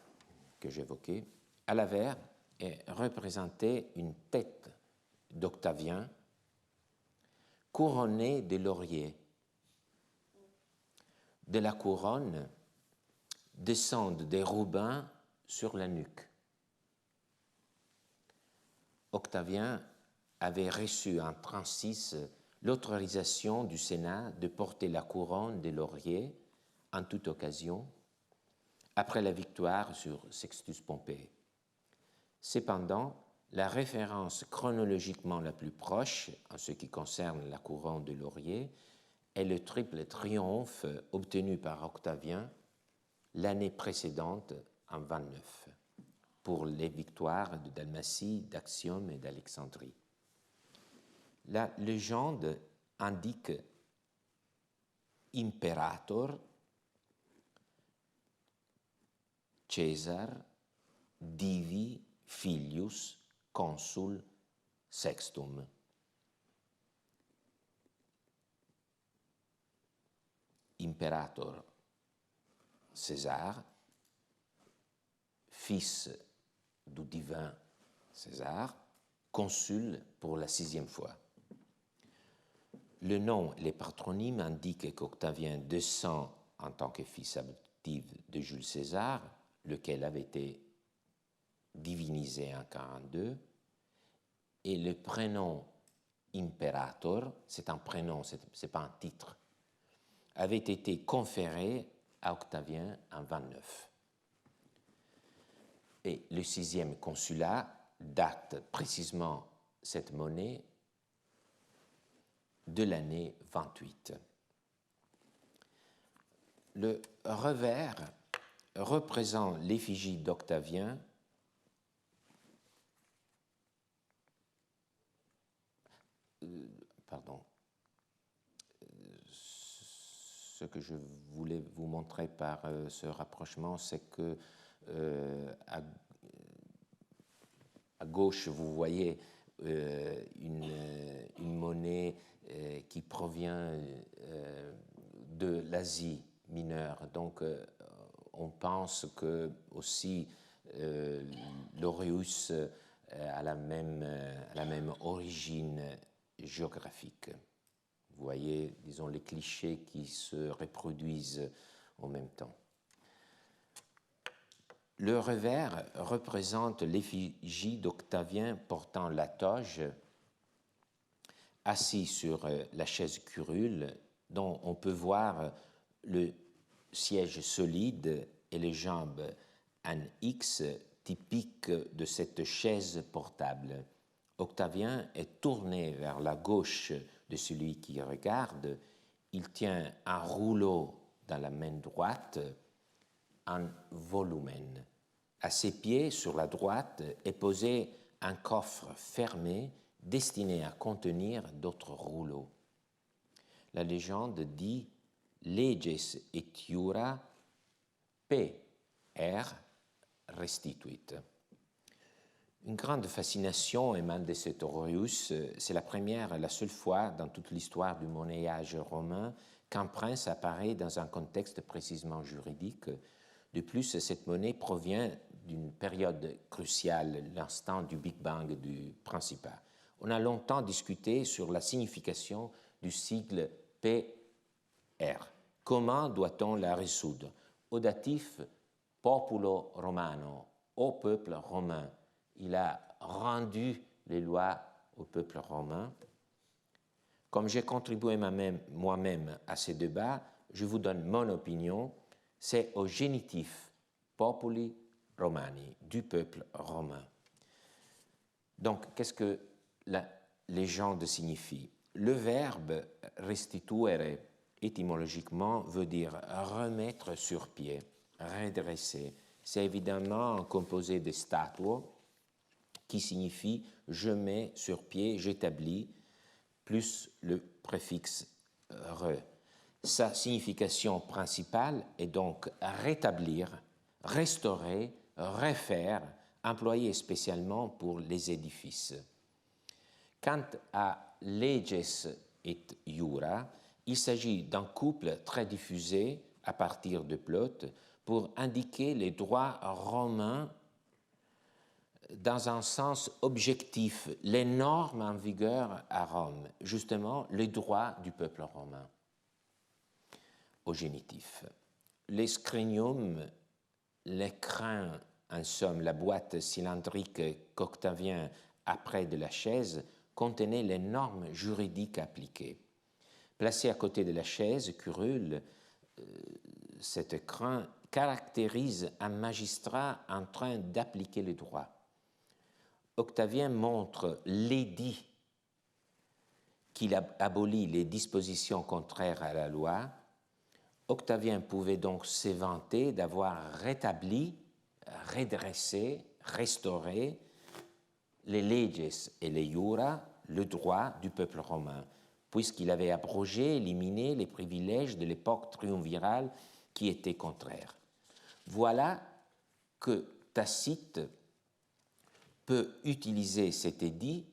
que j'évoquais, à l'avers est représentée une tête d'Octavien couronnée de lauriers. De la couronne descendent des rubans sur la nuque. Octavien avait reçu en 36 l'autorisation du Sénat de porter la couronne des lauriers en toute occasion, après la victoire sur Sextus Pompée. Cependant, la référence chronologiquement la plus proche, en ce qui concerne la couronne de laurier, est le triple triomphe obtenu par Octavien l'année précédente, en 29, pour les victoires de Dalmatie, d'Actium et d'Alexandrie. La légende indique Imperator Caesar divi filius consul sextum. Imperator César, fils du divin César, consul pour la 6e fois. Le nom et les patronymes indiquent qu'Octavien descend en tant que fils adoptif de Jules César, lequel avait été divinisé en 42, et le prénom Imperator, c'est un prénom, ce n'est pas un titre, avait été conféré à Octavien en 29. Et le 6e consulat date précisément cette monnaie de l'année 28. Le revers représente l'effigie d'Octavien pardon, ce que je voulais vous montrer par ce rapprochement, c'est que à gauche, vous voyez une monnaie qui provient de l'Asie mineure. Donc, on pense que aussi l'Aureus a la même origine géographique. Vous voyez, disons, les clichés qui se reproduisent en même temps. Le revers représente l'effigie d'Octavien portant la toge, assis sur la chaise curule, dont on peut voir le siège solide et les jambes en X typiques de cette chaise portable. Octavien est tourné vers la gauche de celui qui regarde. Il tient un rouleau dans la main droite, un volumen. À ses pieds, sur la droite, est posé un coffre fermé destiné à contenir d'autres rouleaux. La légende dit Leges et iura PR restituit. Une grande fascination émane de cet aureus. C'est la première et la seule fois dans toute l'histoire du monnayage romain qu'un prince apparaît dans un contexte précisément juridique. De plus, cette monnaie provient d'une période cruciale, l'instant du Big Bang du Principat. On a longtemps discuté sur la signification du sigle PR. Comment doit-on la résoudre? Au datif populo romano, au peuple romain. Il a rendu les lois au peuple romain. Comme j'ai contribué moi-même à ces débats, je vous donne mon opinion. C'est au génitif populi romani, du peuple romain. Donc, qu'est-ce que la légende signifie? Le verbe restituere, étymologiquement, veut dire remettre sur pied, redresser. C'est évidemment composé de statuo, qui signifie je mets sur pied, j'établis, plus le préfixe re. Sa signification principale est donc rétablir, restaurer, refaire, employé spécialement pour les édifices. Quant à leges et iura, il s'agit d'un couple très diffusé à partir de Plaute pour indiquer les droits romains dans un sens objectif, les normes en vigueur à Rome, justement les droits du peuple romain. Au génitif. L'escrignum, l'écrin, en somme la boîte cylindrique qu'Octavien a près de la chaise, contenait les normes juridiques appliquées. Placé à côté de la chaise curule, cet écrin caractérise un magistrat en train d'appliquer le droit. Octavien montre l'édit qu'il abolit les dispositions contraires à la loi. Octavien pouvait donc s'évanter d'avoir rétabli, redressé, restauré les leges et les iura, le droit du peuple romain, puisqu'il avait abrogé, éliminé les privilèges de l'époque triumvirale qui étaient contraires. Voilà que Tacite peut utiliser cet édit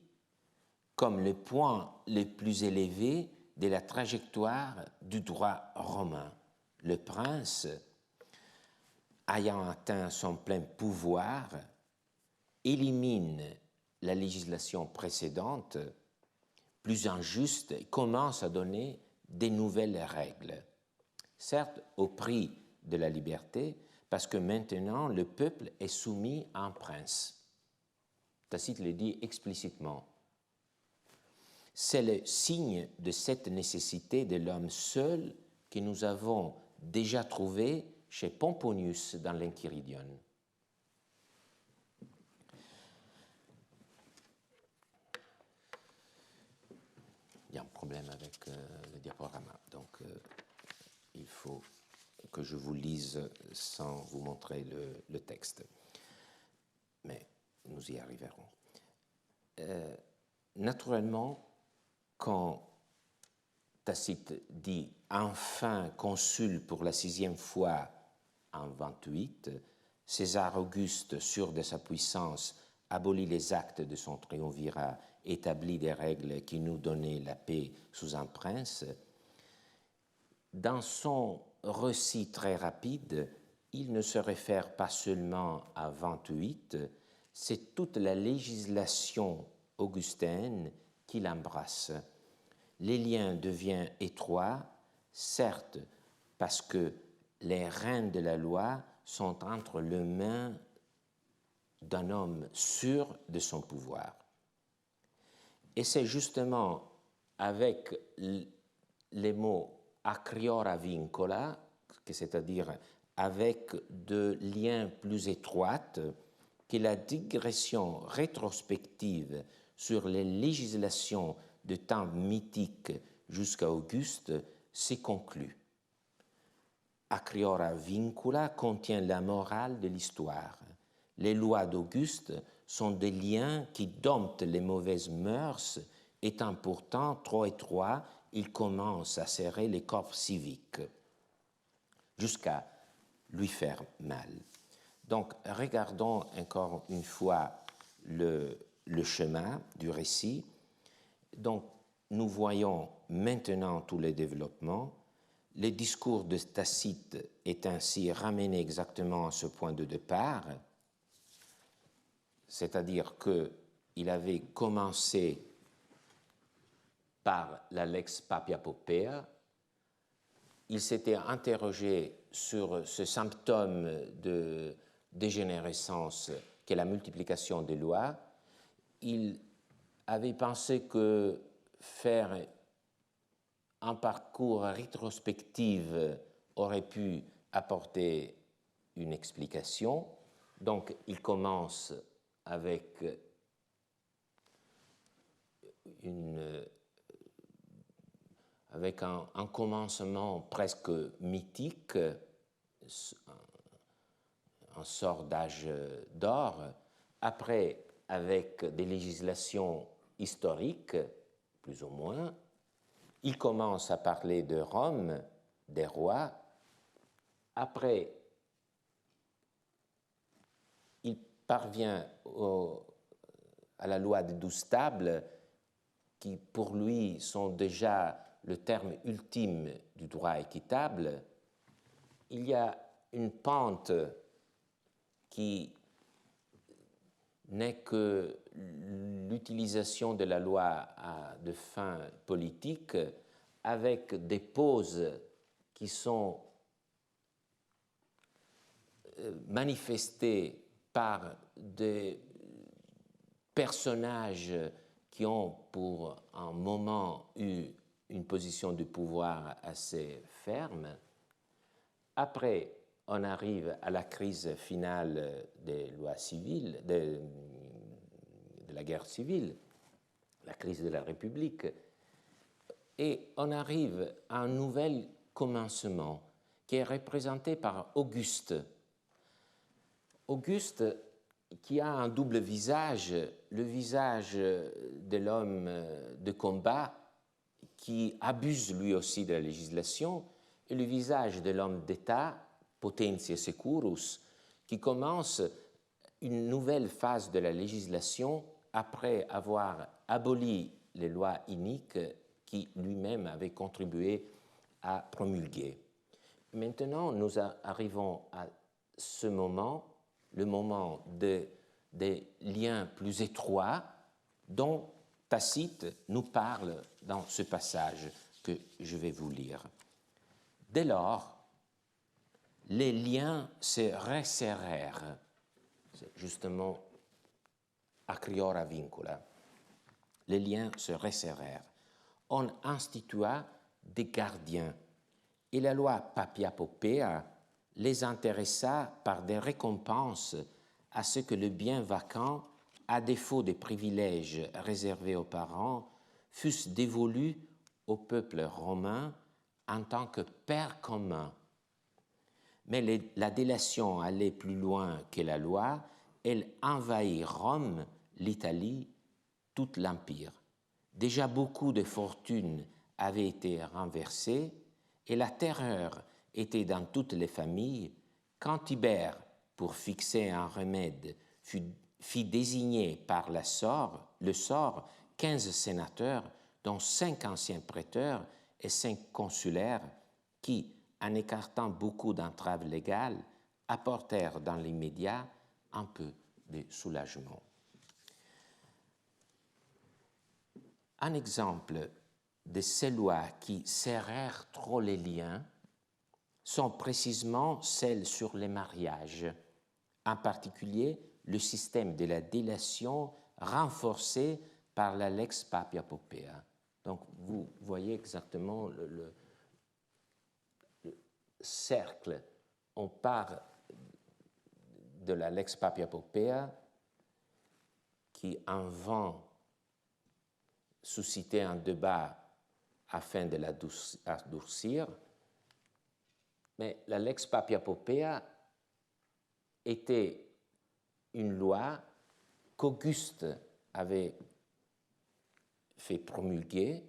comme le point le plus élevé de la trajectoire du droit romain. Le prince, ayant atteint son plein pouvoir, élimine la législation précédente, plus injuste, et commence à donner des nouvelles règles. Certes, au prix de la liberté, parce que maintenant le peuple est soumis à un prince. Tacite le dit explicitement. C'est le signe de cette nécessité de l'homme seul que nous avons déjà trouvé chez Pomponius dans l'Enchiridion. Il y a un problème avec le diaporama, donc il faut que je vous lise sans vous montrer le texte. Mais nous y arriverons. Naturellement, quand Tacite dit « enfin consul pour la 6e fois » en 28, César Auguste, sûr de sa puissance, abolit les actes de son triumvirat, établit des règles qui nous donnaient la paix sous un prince. Dans son récit très rapide, il ne se réfère pas seulement à 28, c'est toute la législation augustéenne qu'il embrasse. Les liens deviennent étroits, certes, parce que les rênes de la loi sont entre les mains d'un homme sûr de son pouvoir. Et c'est justement avec les mots acriora vincula, c'est-à-dire avec de liens plus étroits, que la digression rétrospective sur les législations de temps mythique jusqu'à Auguste s'est conclue. Acriora vincula contient la morale de l'histoire. Les lois d'Auguste sont des liens qui domptent les mauvaises mœurs, étant pourtant trop étroits, ils commencent à serrer les corps civiques jusqu'à lui faire mal. Donc, regardons encore une fois le chemin du récit. Donc, nous voyons maintenant tous les développements. Le discours de Tacite est ainsi ramené exactement à ce point de départ, c'est-à-dire qu'il avait commencé par la lex papia popea, il s'était interrogé sur ce symptôme de dégénérescence qu'est la multiplication des lois. Il avait pensé que faire un parcours rétrospectif aurait pu apporter une explication. Donc, il commence avec un commencement presque mythique, un sort d'âge d'or, après avec des législations historiques, plus ou moins. Il commence à parler de Rome, des rois. Après, il parvient à la loi des 12 tables, qui pour lui sont déjà le terme ultime du droit équitable. Il y a une pente qui n'est que l'utilisation de la loi à de fins politiques, avec des pauses qui sont manifestées par des personnages qui ont pour un moment eu une position de pouvoir assez ferme. Après, on arrive à la crise finale des lois civiles, de la guerre civile, la crise de la République, et on arrive à un nouvel commencement qui est représenté par Auguste. Auguste qui a un double visage, le visage de l'homme de combat qui abuse lui aussi de la législation, et le visage de l'homme d'État, potentiae securus, qui commence une nouvelle phase de la législation après avoir aboli les lois iniques qui lui-même avait contribué à promulguer. Maintenant, nous arrivons à ce moment, le moment des liens plus étroits dont Tacite nous parle dans ce passage que je vais vous lire. Dès lors, les liens se resserrèrent, c'est justement acriora vincula, les liens se resserrèrent. On institua des gardiens et la loi Papia Popea les intéressa par des récompenses à ce que le bien vacant, à défaut des privilèges réservés aux parents, fussent dévolus au peuple romain en tant que père commun. Mais la délation allait plus loin que la loi, elle envahit Rome, l'Italie, tout l'Empire. Déjà beaucoup de fortunes avaient été renversées et la terreur était dans toutes les familles quand Tibère, pour fixer un remède, fit désigner par le sort 15 sénateurs, dont 5 anciens prêteurs et 5 consulaires, qui, en écartant beaucoup d'entraves légales, apportèrent dans l'immédiat un peu de soulagement. Un exemple de ces lois qui serrèrent trop les liens sont précisément celles sur les mariages, en particulier le système de la délation renforcé par la Lex Papia Poppaea. Donc vous voyez exactement le cercle. On part de la Lex Papia Poppaea qui, en vain, suscitait un débat afin de l'adoucir, mais la Lex Papia Poppaea était une loi qu'Auguste avait fait promulguer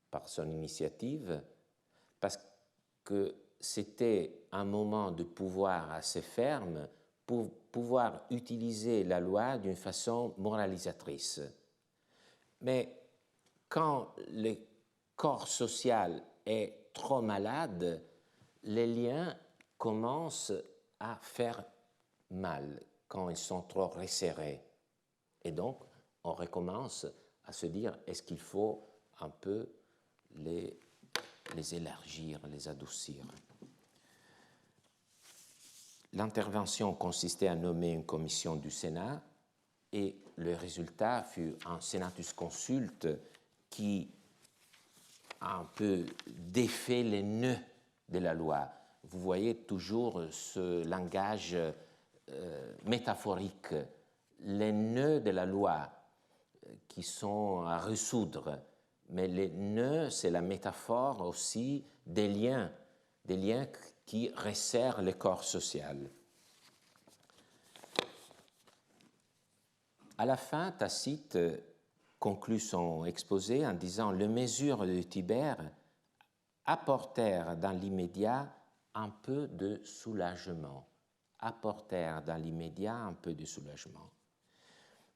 par son initiative, parce que c'était un moment de pouvoir assez ferme pour pouvoir utiliser la loi d'une façon moralisatrice. Mais quand le corps social est trop malade, les liens commencent à faire mal quand ils sont trop resserrés. Et donc, on recommence à se dire, est-ce qu'il faut un peu les élargir, les adoucir? L'intervention consistait à nommer une commission du Sénat et le résultat fut un senatus consulte qui a un peu défait les nœuds de la loi. Vous voyez toujours ce langage métaphorique, les nœuds de la loi qui sont à résoudre, mais les nœuds, c'est la métaphore aussi des liens qui resserrent le corps social. À la fin, Tacite conclut son exposé en disant « Les mesures de Tibère apportèrent dans l'immédiat un peu de soulagement. » Apportèrent dans l'immédiat un peu de soulagement.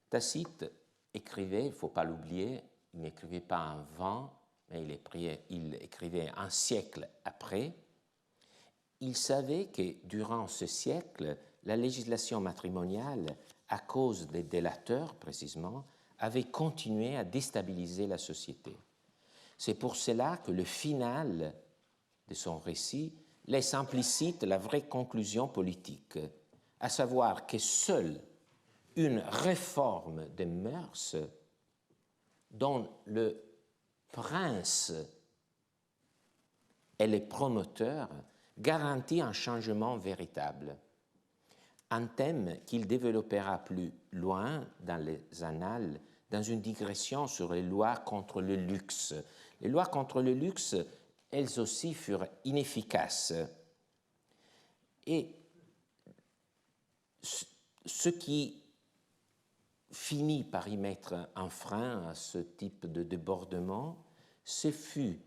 Tacite écrivait, il ne faut pas l'oublier, il n'écrivait pas en vain, mais il écrivait un siècle après. Il savait que durant ce siècle, la législation matrimoniale, à cause des délateurs précisément, avait continué à déstabiliser la société. C'est pour cela que le final de son récit laisse implicite la vraie conclusion politique, à savoir que seule une réforme des mœurs dont le prince est le promoteur garantit un changement véritable, un thème qu'il développera plus loin dans les annales, dans une digression sur les lois contre le luxe. Les lois contre le luxe, elles aussi furent inefficaces. Et ce qui finit par y mettre un frein à ce type de débordement, ce fut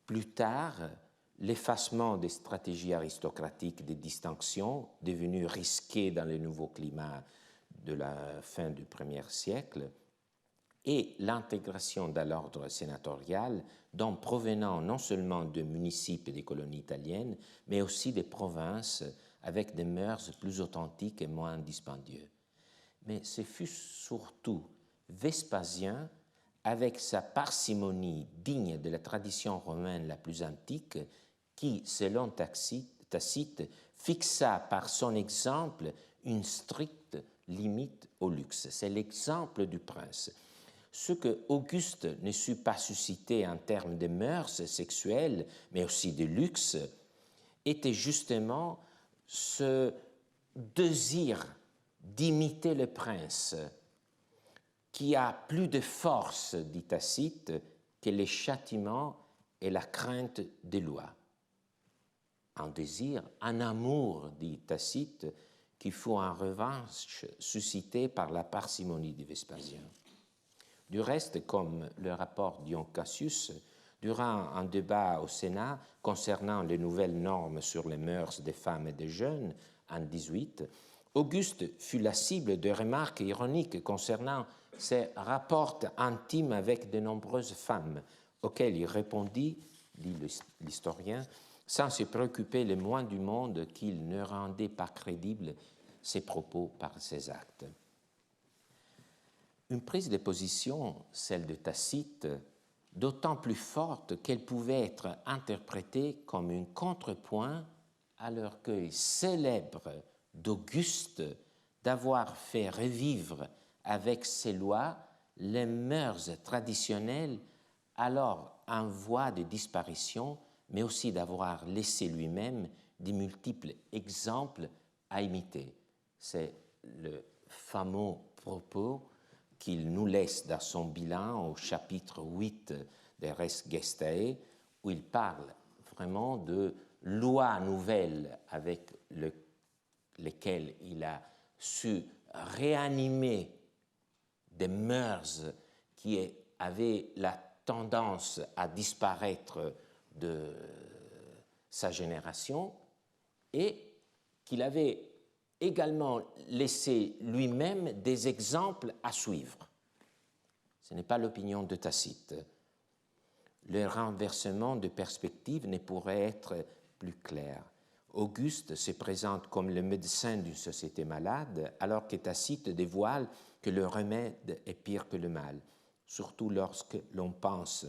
plus tard l'effacement des stratégies aristocratiques de distinction devenues risquées dans le nouveau climat de la fin du Ier siècle et l'intégration dans l'ordre sénatorial d'hommes provenant non seulement de municipes et des colonies italiennes, mais aussi des provinces avec des mœurs plus authentiques et moins dispendieux. Mais ce fut surtout Vespasien, avec sa parcimonie digne de la tradition romaine la plus antique, qui, selon Tacite, fixa par son exemple une stricte limite au luxe. C'est l'exemple du prince. Ce que Auguste ne sut pas susciter en termes de mœurs sexuelles, mais aussi de luxe, était justement ce désir d'imiter le prince, qui a plus de force, dit Tacite, que les châtiments et la crainte des lois. Un désir, un amour, dit Tacite, qui fut en revanche suscité par la parcimonie de Vespasien. Du reste, comme le rapport Dion Cassius, durant un débat au Sénat concernant les nouvelles normes sur les mœurs des femmes et des jeunes en 18, Auguste fut la cible de remarques ironiques concernant ses rapports intimes avec de nombreuses femmes, auxquelles il répondit, dit l'historien, sans se préoccuper le moins du monde qu'il ne rendait pas crédibles ses propos par ses actes. Une prise de position, celle de Tacite, d'autant plus forte qu'elle pouvait être interprétée comme un contrepoint à l'orgueil célèbre d'Auguste d'avoir fait revivre avec ses lois les mœurs traditionnelles alors en voie de disparition, mais aussi d'avoir laissé lui-même de multiples exemples à imiter. C'est le fameux propos qu'il nous laisse dans son bilan au chapitre 8 des Res Gestae, où il parle vraiment de lois nouvelles avec lesquelles il a su réanimer des mœurs qui avaient la tendance à disparaître de sa génération et qu'il avait également laissé lui-même des exemples à suivre. Ce n'est pas l'opinion de Tacite. Le renversement de perspective ne pourrait être plus clair. Auguste se présente comme le médecin d'une société malade, alors que Tacite dévoile que le remède est pire que le mal, surtout lorsque l'on pense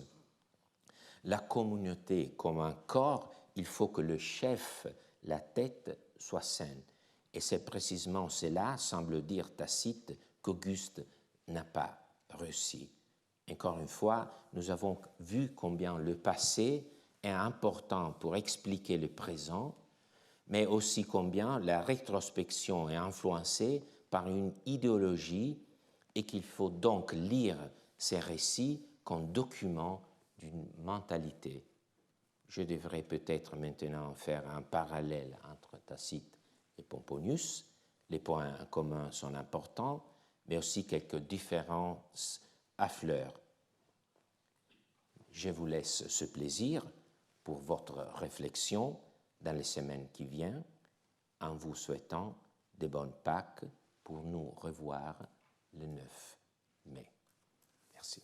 la communauté comme un corps, il faut que le chef, la tête, soit saine. Et c'est précisément cela, semble dire Tacite, qu'Auguste n'a pas réussi. Encore une fois, nous avons vu combien le passé est important pour expliquer le présent, mais aussi combien la rétrospection est influencée par une idéologie et qu'il faut donc lire ces récits comme document d'une mentalité. Je devrais peut-être maintenant faire un parallèle entre Tacite et Pomponius. Les points communs sont importants, mais aussi quelques différences affleurent. Je vous laisse ce plaisir pour votre réflexion dans les semaines qui viennent, en vous souhaitant de bonnes Pâques pour nous revoir le 9 mai. Merci.